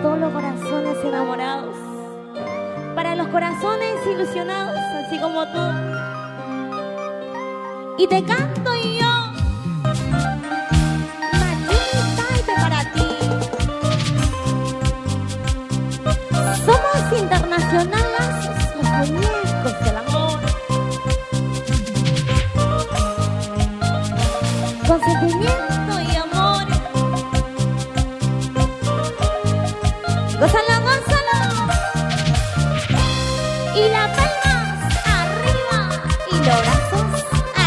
todos los corazones enamorados, para los corazones ilusionados, así como tú. Y te canto yo, Machita, y para ti. Somos internacionales, los muñecos del amor. Con sentimiento y amor. Gózalo, gózalo. Y las palmas arriba y los brazos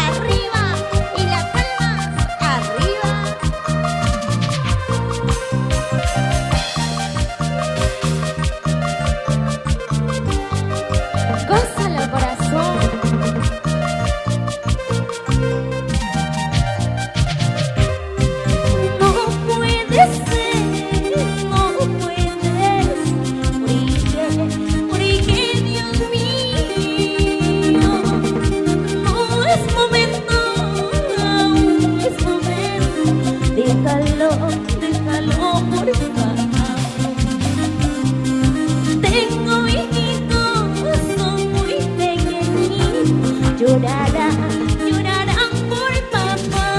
arriba y las palmas arriba. Gózalo, corazón. No puede ser, no puedes, porque Dios mío, no es momento, aún es momento, déjalo, déjalo por favor. Tengo hijitos, son muy pequeñitos, llorarán, llorarán por papá.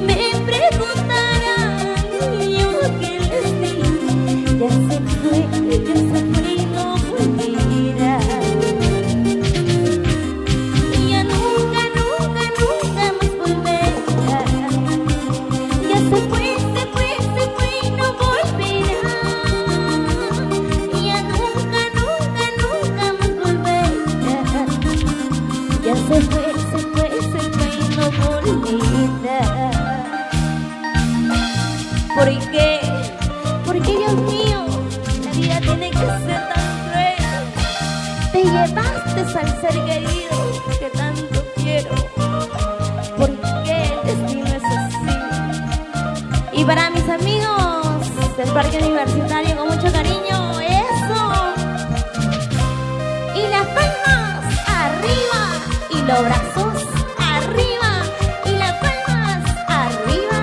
Me preguntarán, ¿y yo qué les di? Ya se fue y no volverá. Ya nunca, nunca, nunca más volverá. Ya se fue y no volverá. Ya nunca, nunca, nunca más volverá. Ya se fue y no volverá. ¿Por qué? Porque Dios mío, la vida tiene que ser tan cruel. Te llevaste al ser querido que tanto quiero. ¿Por qué el destino es así? Y para mis amigos del Parque Universitario, con mucho cariño, eso. Y las palmas arriba y los brazos arriba y las palmas arriba.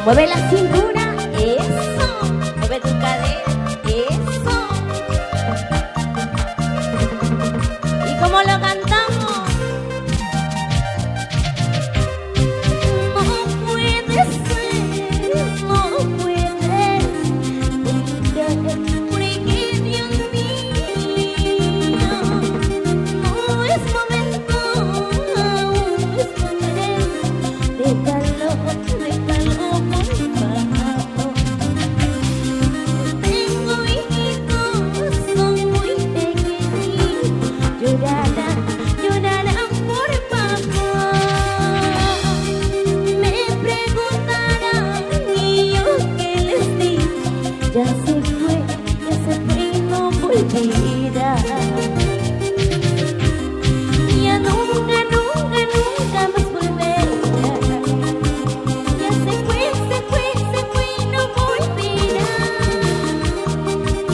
Mueve la cintura, eso. Mueve tu cadera, eso. ¿Y cómo lo cantamos? No puede ser, no puedes, porque Dios mío, no es momento, aún es momento, déjalo, déjalo por favor. Tengo hijitos, son muy pequeñitos, llorarán, llorarán por papá. Me preguntarán, ¿y yo qué les di? Ya se fue y no volverá. Ya nunca, nunca, nunca más volverá. Ya se fue y no volverá.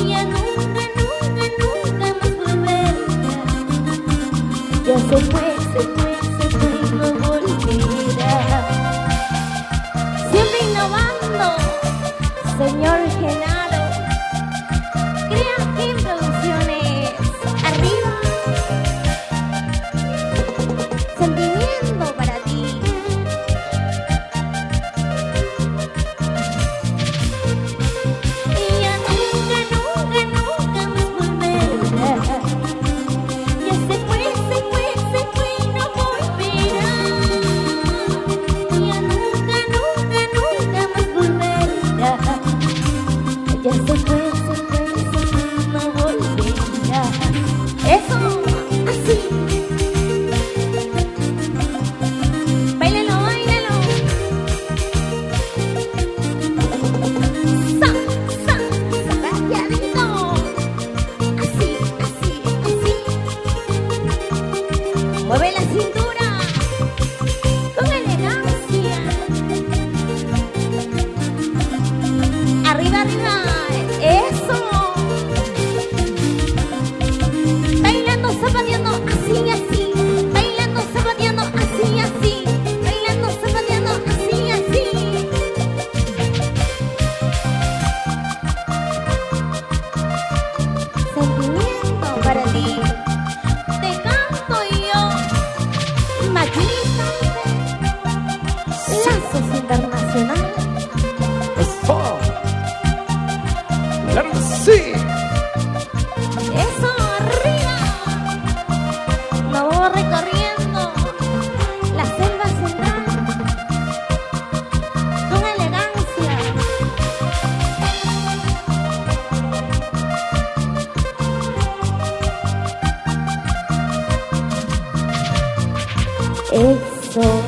Ya nunca, nunca, nunca más volverá. Ya se fue y no volverá. Siempre innovando, señor Genaro. Creative Producciones, arriba. Sentimiento para ti. Y ya nunca, nunca, nunca más volverá. Ya se fue y no volverá. Ya nunca, nunca, nunca más volverá. Eso.